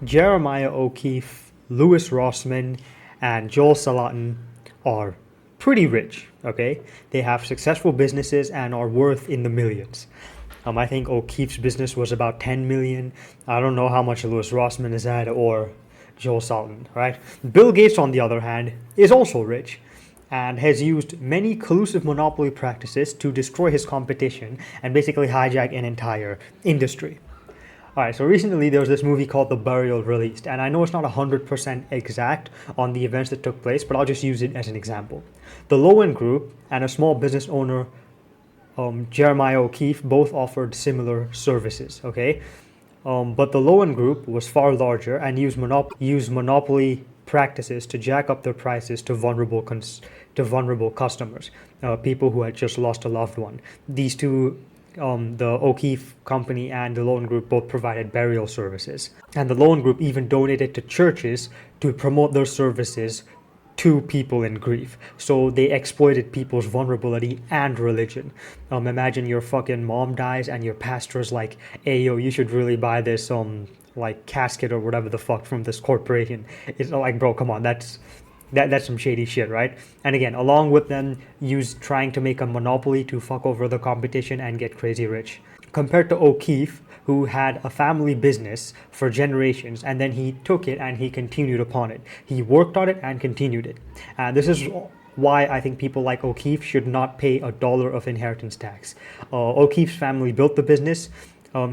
Jeremiah O'Keefe, Louis Rossman, and Joel Salatin are pretty rich, okay? They have successful businesses and are worth in the millions. I think O'Keefe's business was about 10 million. I don't know how much Louis Rossman is at or Joel Salatin, right? Bill Gates, on the other hand, is also rich and has used many collusive monopoly practices to destroy his competition and basically hijack an entire industry. Alright, so recently there was this movie called The Burial released, and I know it's not 100% exact on the events that took place, but I'll just use it as an example. The Lowen Group and a small business owner, Jeremiah O'Keefe, both offered similar services, okay? But the Lowen Group was far larger and used monopoly practices to jack up their prices to vulnerable customers, people who had just lost a loved one. These two, the O'Keefe Company and the Lowen Group, both provided burial services. And the Lowen Group even donated to churches to promote their services to people in grief. So they exploited people's vulnerability and religion. Imagine your fucking mom dies and your pastor's like, hey yo, you should really buy this like casket or whatever the fuck from this corporation. It's like, bro, come on, that's some shady shit, right? And again, along with them, trying to make a monopoly to fuck over the competition and get crazy rich. Compared to O'Keefe, who had a family business for generations, and then he took it and he continued upon it. He worked on it and continued it. And this is why I think people like O'Keefe should not pay a dollar of inheritance tax. O'Keefe's family built the business.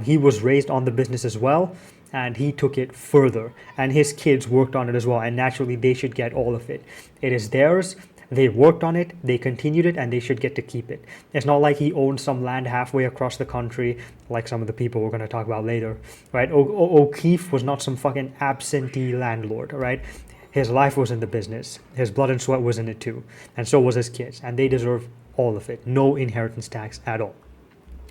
He was raised on the business as well, and he took it further. And his kids worked on it as well, and naturally they should get all of it. It is theirs. They worked on it, they continued it, and they should get to keep it. It's not like he owned some land halfway across the country, like some of the people we're going to talk about later, right? O'Keefe was not some fucking absentee landlord, right? His life was in the business. His blood and sweat was in it too. And so was his kids. And they deserve all of it. No inheritance tax at all.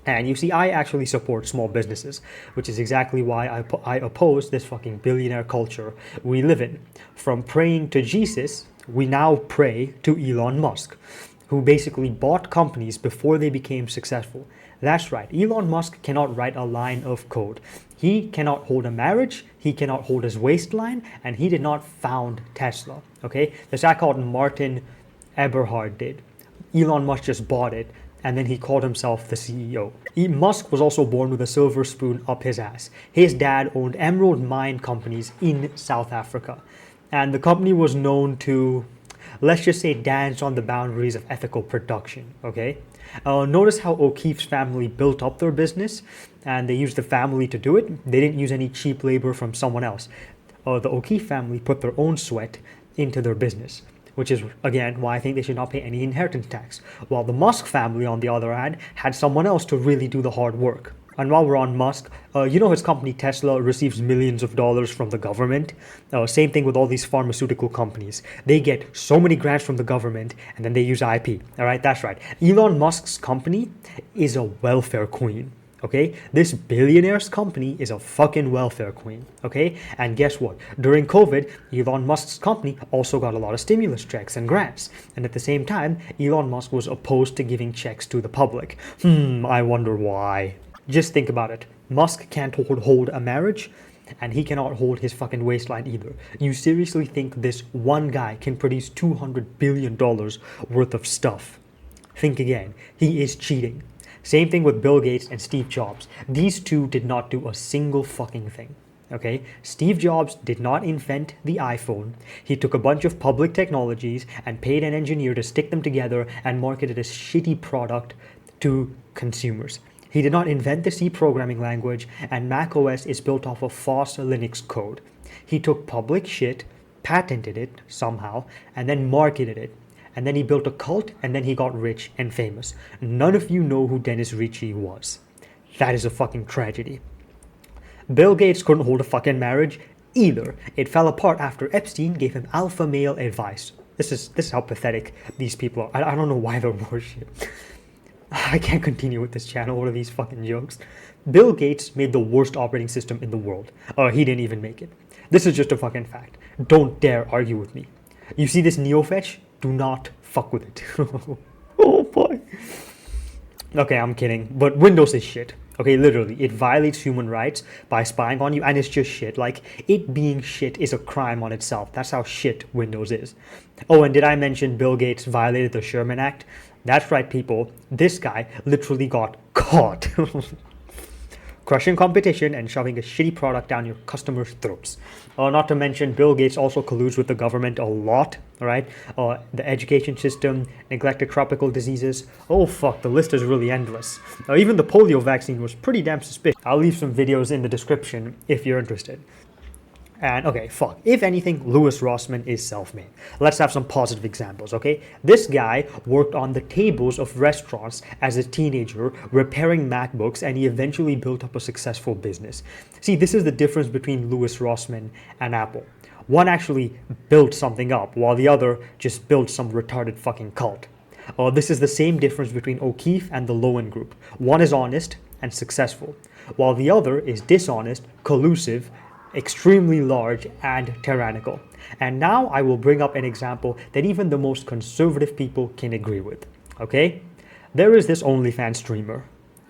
And you see, I actually support small businesses, which is exactly why I oppose this fucking billionaire culture we live in. From praying to Jesus, we now pray to Elon Musk, who basically bought companies before they became successful. That's right, Elon Musk cannot write a line of code. He cannot hold a marriage, he cannot hold his waistline, and he did not found Tesla, okay? This guy called Martin Eberhard did. Elon Musk just bought it, and then he called himself the CEO. Musk was also born with a silver spoon up his ass. His dad owned emerald mine companies in South Africa. And the company was known to, let's just say, dance on the boundaries of ethical production, okay? Notice how O'Keefe's family built up their business, and they used the family to do it. They didn't use any cheap labor from someone else. The O'Keefe family put their own sweat into their business, which is, again, why I think they should not pay any inheritance tax. While the Musk family, on the other hand, had someone else to really do the hard work. And while we're on Musk, his company Tesla receives millions of dollars from the government. Same thing with all these pharmaceutical companies. They get so many grants from the government and then they use IP. All right, that's right. Elon Musk's company is a welfare queen. Okay, this billionaire's company is a fucking welfare queen. Okay, and guess what? During COVID, Elon Musk's company also got a lot of stimulus checks and grants. And at the same time, Elon Musk was opposed to giving checks to the public. I wonder why. Just think about it. Musk can't hold a marriage, and he cannot hold his fucking waistline either. You seriously think this one guy can produce $200 billion worth of stuff? Think again. He is cheating. Same thing with Bill Gates and Steve Jobs. These two did not do a single fucking thing. Okay? Steve Jobs did not invent the iPhone. He took a bunch of public technologies and paid an engineer to stick them together and marketed a shitty product to consumers. He did not invent the C programming language, and macOS is built off of FOSS Linux code. He took public shit, patented it somehow, and then marketed it. And then he built a cult, and then he got rich and famous. None of you know who Dennis Ritchie was. That is a fucking tragedy. Bill Gates couldn't hold a fucking marriage either. It fell apart after Epstein gave him alpha male advice. This is how pathetic these people are. I don't know why they're worship. I can't continue with this channel. What are these fucking jokes? Bill Gates made the worst operating system in the world. He didn't even make it. This is just a fucking fact. Don't dare argue with me. You see this NeoFetch? Do not fuck with it. Oh boy. Okay, I'm kidding. But Windows is shit. Okay, literally, it violates human rights by spying on you, and it's just shit. Like, it being shit is a crime on itself. That's how shit Windows is. Oh, and did I mention Bill Gates violated the Sherman Act? That's right, people. This guy literally got caught. Crushing competition and shoving a shitty product down your customers' throats. Not to mention, Bill Gates also colludes with the government a lot, right? The education system, neglected tropical diseases. Oh fuck, the list is really endless. Even the polio vaccine was pretty damn suspicious. I'll leave some videos in the description if you're interested. And okay, fuck. If anything, Louis Rossmann is self-made. Let's have some positive examples, okay? This guy worked on the tables of restaurants as a teenager, repairing MacBooks, and he eventually built up a successful business. See, this is the difference between Louis Rossmann and Apple. One actually built something up, while the other just built some retarded fucking cult. This is the same difference between O'Keefe and the Lowen Group. One is honest and successful, while the other is dishonest, collusive, extremely large, and tyrannical. And now I will bring up an example that even the most conservative people can agree with, okay? There is this OnlyFans streamer,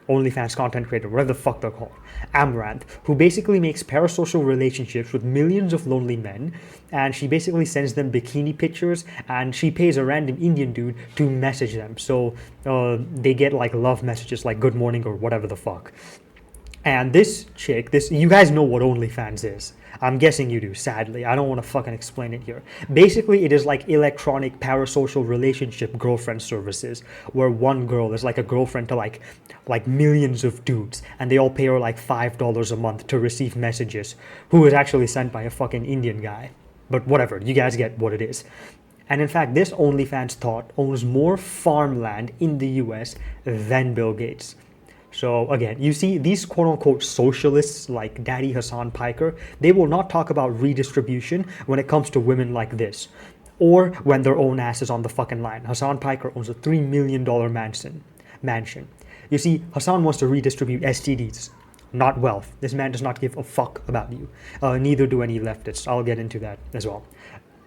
OnlyFans content creator, whatever the fuck they're called, Amaranth, who basically makes parasocial relationships with millions of lonely men, and she basically sends them bikini pictures, and she pays a random Indian dude to message them, so they get like love messages like good morning or whatever the fuck. And this chick, you guys know what OnlyFans is. I'm guessing you do, sadly. I don't want to fucking explain it here. Basically, it is like electronic parasocial relationship girlfriend services, where one girl is like a girlfriend to like millions of dudes, and they all pay her like $5 a month to receive messages, who is actually sent by a fucking Indian guy. But whatever, you guys get what it is. And in fact, this OnlyFans thought owns more farmland in the US than Bill Gates. So again, you see these quote-unquote socialists like Daddy Hassan Piker, they will not talk about redistribution when it comes to women like this, or when their own ass is on the fucking line. Hassan Piker owns a $3 million mansion. You see, Hassan wants to redistribute STDs, not wealth. This man does not give a fuck about you. Neither do any leftists. I'll get into that as well.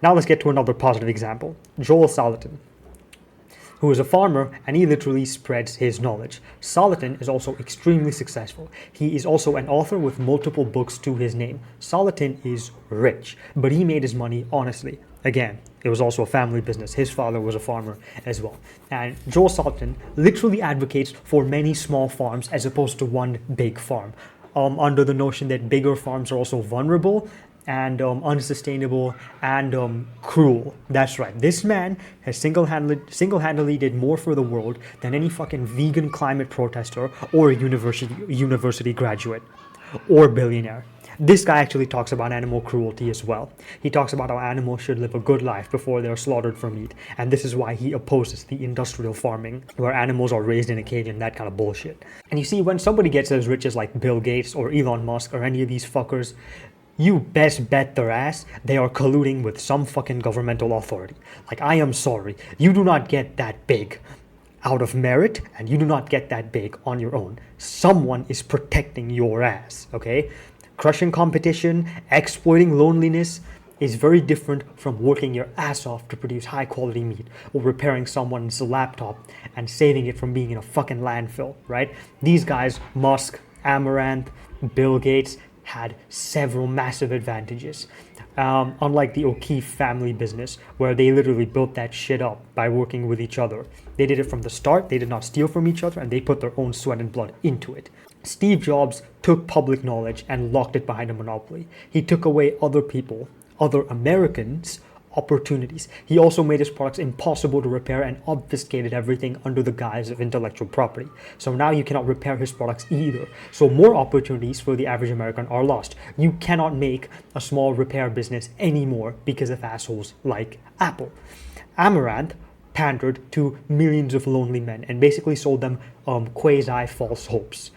Now let's get to another positive example. Joel Salatin, who is a farmer, and he literally spreads his knowledge. Salatin is also extremely successful. He is also an author with multiple books to his name. Salatin is rich, but he made his money honestly. Again, it was also a family business. His father was a farmer as well. And Joel Salatin literally advocates for many small farms as opposed to one big farm, under the notion that bigger farms are also vulnerable and unsustainable and cruel. That's right. This man has single-handedly did more for the world than any fucking vegan climate protester or a university graduate or billionaire. This guy actually talks about animal cruelty as well. He talks about how animals should live a good life before they're slaughtered for meat. And this is why he opposes the industrial farming where animals are raised in a cage and that kind of bullshit. And you see, when somebody gets as rich as like Bill Gates or Elon Musk or any of these fuckers, you best bet their ass they are colluding with some fucking governmental authority. Like, I am sorry, you do not get that big out of merit, and you do not get that big on your own. Someone is protecting your ass, okay? Crushing competition, exploiting loneliness is very different from working your ass off to produce high quality meat or repairing someone's laptop and saving it from being in a fucking landfill, right? These guys, Musk, Amaranth, Bill Gates, had several massive advantages. Unlike the O'Keefe family business, where they literally built that shit up by working with each other. They did it from the start, they did not steal from each other, and they put their own sweat and blood into it. Steve Jobs took public knowledge and locked it behind a monopoly. He took away other people, other Americans, opportunities. He also made his products impossible to repair and obfuscated everything under the guise of intellectual property. So now you cannot repair his products either. So more opportunities for the average American are lost. You cannot make a small repair business anymore because of assholes like Apple. Amaranth pandered to millions of lonely men and basically sold them quasi-false hopes.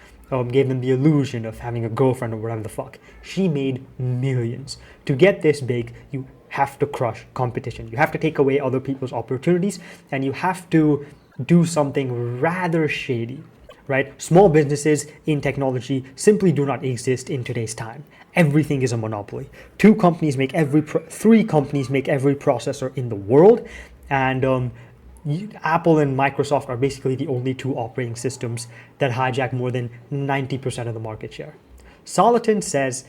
Gave them the illusion of having a girlfriend or whatever the fuck. She made millions. To get this big, you have to crush competition. You have to take away other people's opportunities, and you have to do something rather shady, right? Small businesses in technology simply do not exist in today's time. Everything is a monopoly. Three companies make every processor in the world, and Apple and Microsoft are basically the only two operating systems that hijack more than 90% of the market share. Soliton says,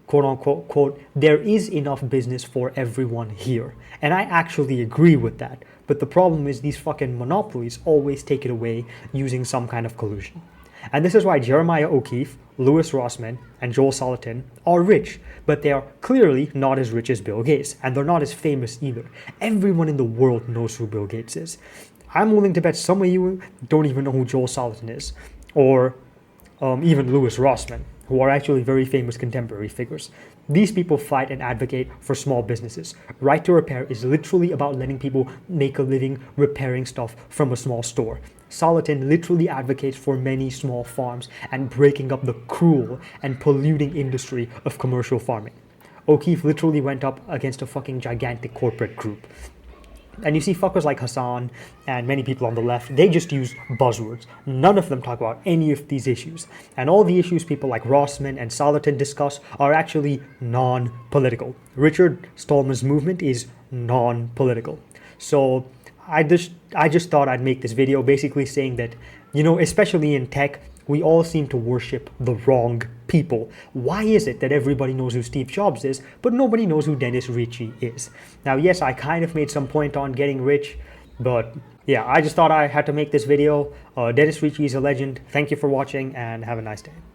quote unquote, quote, there is enough business for everyone here. And I actually agree with that. But the problem is these fucking monopolies always take it away using some kind of collusion. And this is why Jeremiah O'Keefe, Louis Rossmann, and Joel Salatin are rich, but they are clearly not as rich as Bill Gates, and they're not as famous either. Everyone in the world knows who Bill Gates is. I'm willing to bet some of you don't even know who Joel Salatin is, or even Louis Rossmann, who are actually very famous contemporary figures. These people fight and advocate for small businesses. Right to repair is literally about letting people make a living repairing stuff from a small store. Soliton literally advocates for many small farms and breaking up the cruel and polluting industry of commercial farming. O'Keefe literally went up against a fucking gigantic corporate group. And you see fuckers like Hassan and many people on the left, they just use buzzwords. None of them talk about any of these issues. And all the issues people like Rossmann and Salatin discuss are actually non-political. Richard Stallman's movement is non-political. So I just thought I'd make this video basically saying that, especially in tech, we all seem to worship the wrong people. Why is it that everybody knows who Steve Jobs is, but nobody knows who Dennis Ritchie is? Now, yes, I kind of made some point on getting rich, but yeah, I just thought I had to make this video. Dennis Ritchie is a legend. Thank you for watching and have a nice day.